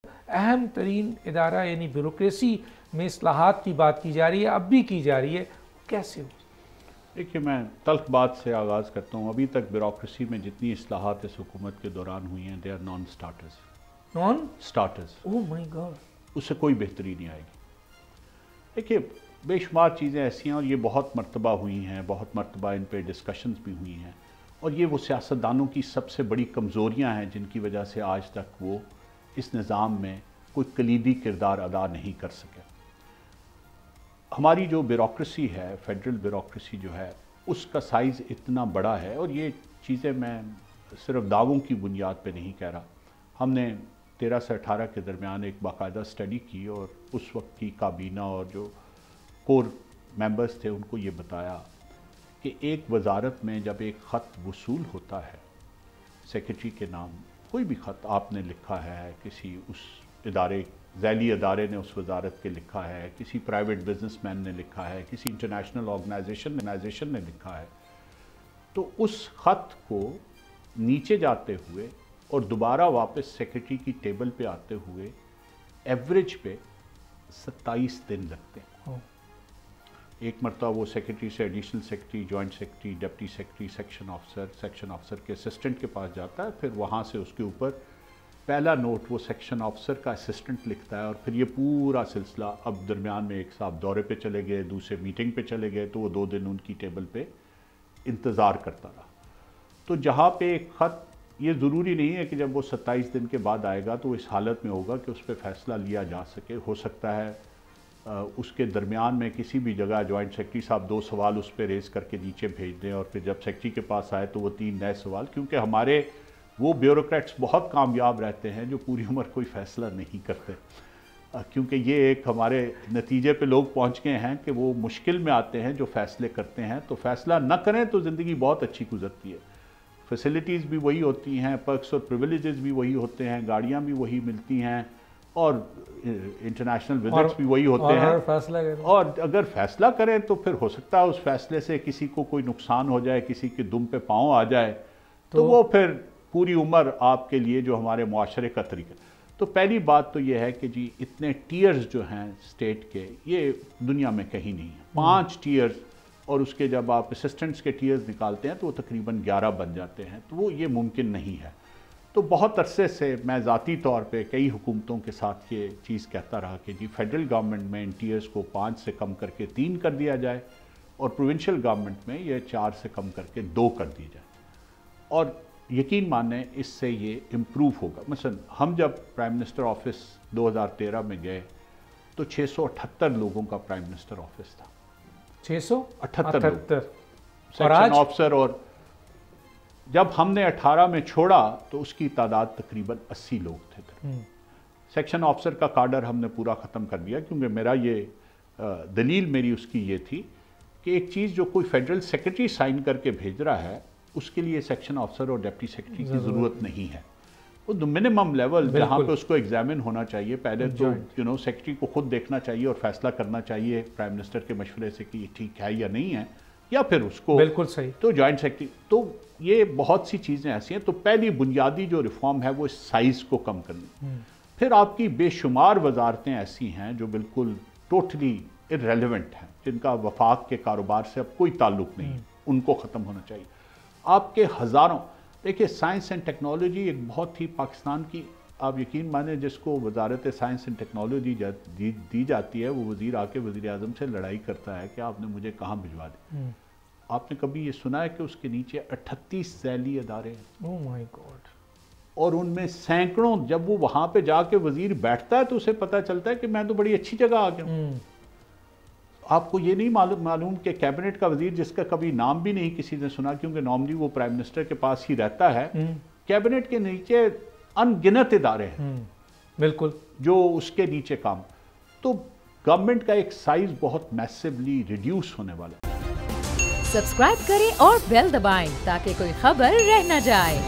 اہم ترین ادارہ یعنی بیوروکریسی میں اصلاحات کی بات کی جا رہی ہے، اب بھی کی جا رہی ہے، کیسے ہو؟ دیکھیے، میں تلخ بات سے آغاز کرتا ہوں. ابھی تک بیوروکریسی میں جتنی اصلاحات اس حکومت کے دوران ہوئی ہیں they are non starters. Oh my God. اس سے کوئی بہتری نہیں آئے گی. دیکھیے، بے شمار چیزیں ایسی ہیں اور یہ بہت مرتبہ ہوئی ہیں، بہت مرتبہ ان پہ ڈسکشنز بھی ہوئی ہیں، اور یہ وہ سیاستدانوں کی سب سے بڑی کمزوریاں ہیں جن کی وجہ سے آج تک وہ اس نظام میں کوئی کلیدی کردار ادا نہیں کر سکے. ہماری جو بیوروکریسی ہے، فیڈرل بیوروکریسی جو ہے، اس کا سائز اتنا بڑا ہے، اور یہ چیزیں میں صرف دعووں کی بنیاد پہ نہیں کہہ رہا. ہم نے 13 سے 18 کے درمیان ایک باقاعدہ سٹڈی کی اور اس وقت کی کابینہ اور جو کور ممبرز تھے ان کو یہ بتایا کہ ایک وزارت میں جب ایک خط وصول ہوتا ہے سیکرٹری کے نام، کوئی بھی خط آپ نے لکھا ہے، کسی اس ادارے ذیلی ادارے نے اس وزارت کے لکھا ہے، کسی پرائیویٹ بزنس مین نے لکھا ہے، کسی انٹرنیشنل آرگنائزیشن نے لکھا ہے، تو اس خط کو نیچے جاتے ہوئے اور دوبارہ واپس سیکرٹری کی ٹیبل پہ آتے ہوئے ایوریج پہ 27 دن لگتے ہیں. ایک مرتبہ وہ سیکرٹری سے additional secretary, joint secretary, deputy secretary, section officer کے اسسٹنٹ کے پاس جاتا ہے، پھر وہاں سے اس کے اوپر پہلا نوٹ وہ سیکشن آفسر کا اسسٹنٹ لکھتا ہے، اور پھر یہ پورا سلسلہ. اب درمیان میں ایک صاحب دورے پہ چلے گئے، دوسرے میٹنگ پہ چلے گئے، تو وہ 2 دن ان کی ٹیبل پہ انتظار کرتا رہا. تو جہاں پہ ایک خط، یہ ضروری نہیں ہے کہ جب وہ 27 دن کے بعد آئے گا تو اس حالت میں ہوگا کہ اس پہ فیصلہ لیا جا سکے. ہو سکتا ہے اس کے درمیان میں کسی بھی جگہ جوائنٹ سیکرٹری صاحب 2 سوال اس پہ ریز کر کے نیچے بھیج دیں، اور پھر جب سیکرٹری کے پاس آئے تو وہ 3 نئے سوال. کیونکہ ہمارے وہ بیوروکریٹس بہت کامیاب رہتے ہیں جو پوری عمر کوئی فیصلہ نہیں کرتے، کیونکہ یہ ایک ہمارے نتیجے پہ لوگ پہنچ گئے ہیں کہ وہ مشکل میں آتے ہیں جو فیصلے کرتے ہیں. تو فیصلہ نہ کریں تو زندگی بہت اچھی گزرتی ہے. فیسلٹیز بھی وہی ہوتی ہیں، پرکس اور پریویلیجز بھی وہی ہوتے ہیں، گاڑیاں بھی وہی ملتی ہیں، اور انٹرنیشنل وزٹس بھی وہی ہوتے ہیں. اور اگر فیصلہ کریں تو پھر ہو سکتا ہے اس فیصلے سے کسی کو کوئی نقصان ہو جائے، کسی کے دم پہ پاؤں آ جائے، تو وہ پھر پوری عمر آپ کے لیے جو ہمارے معاشرے کا طریقہ. تو پہلی بات تو یہ ہے کہ جی اتنے ٹیئرز جو ہیں اسٹیٹ کے، یہ دنیا میں کہیں نہیں ہیں. 5 ٹیئرز، اور اس کے جب آپ اسسٹنٹس کے ٹیئرز نکالتے ہیں تو وہ تقریباً 11 بن جاتے ہیں. تو وہ یہ ممکن نہیں ہے. تو بہت عرصے سے میں ذاتی طور پہ کئی حکومتوں کے ساتھ یہ چیز کہتا رہا کہ جی فیڈرل گورنمنٹ میں ان ٹیئرز کو 5 سے کم کر کے 3 کر دیا جائے، اور پروونشل گورنمنٹ میں یہ 4 سے کم کر کے 2 کر دی جائے. اور یقین مانیں اس سے یہ امپروو ہوگا. مثلا ہم جب پرائم منسٹر آفس 2013 میں گئے تو 678 لوگوں کا پرائم منسٹر آفس تھا. 678 سیکشن آفسر. اور جب ہم نے 18 میں چھوڑا تو اس کی تعداد تقریباً 80 لوگ تھے. سیکشن آفسر کا کارڈر ہم نے پورا ختم کر دیا، کیونکہ میرا یہ دلیل میری اس کی یہ تھی کہ ایک چیز جو کوئی فیڈرل سیکرٹری سائن کر کے بھیج رہا ہے اس کے لیے سیکشن آفسر اور ڈپٹی سیکرٹری کی ضرورت نہیں ہے. وہ منیمم لیول جہاں پہ اس کو ایگزامن ہونا چاہیے، پہلے تو سیکرٹری کو خود دیکھنا چاہیے اور فیصلہ کرنا چاہیے پرائم منسٹر کے مشورے سے کہ یہ ٹھیک ہے یا نہیں ہے، یا پھر اس کو بالکل صحیح تو جوائنٹ سیکرٹری. تو یہ بہت سی چیزیں ایسی ہیں. تو پہلی بنیادی جو ریفارم ہے وہ اس سائز کو کم کرنی. پھر آپ کی بے شمار وزارتیں ایسی ہیں جو بالکل ٹوٹلی ارریلیونٹ ہیں، جن کا وفاق کے کاروبار سے اب کوئی تعلق نہیں، ان کو ختم ہونا چاہیے. آپ کے ہزاروں، دیکھیں سائنس اینڈ ٹیکنالوجی ایک بہت ہی پاکستان کی، آپ یقین مانیں جس کو وزارت سائنس اینڈ ٹیکنالوجی دی جاتی ہے وہ وزیر آ کے وزیر اعظم سے لڑائی کرتا ہے کہ آپ نے مجھے کہاں بھجوا دی. آپ نے کبھی یہ سنا ہے کہ اس کے نیچے 38 ذیلی ادارے ہیں؟ اوہ مائی گاڈ. اور ان میں سینکڑوں، جب وہ وہاں پہ جا کے وزیر بیٹھتا ہے تو اسے پتہ چلتا ہے کہ میں تو بڑی اچھی جگہ آ گیا ہوں. آپ کو یہ نہیں معلوم کہ کیبنٹ کا وزیر جس کا کبھی نام بھی نہیں کسی نے سنا، کیونکہ نارملی وہ پرائم منسٹر کے پاس ہی رہتا ہے، کیبنٹ کے نیچے ان گنت ادارے ہیں بالکل جو اس کے نیچے کام. تو گورنمنٹ کا ایک سائز بہت میسیولی ریڈیوس ہونے والا ہے. سبسکرائب کریں اور بیل دبائیں تاکہ کوئی خبر رہ نہ جائے.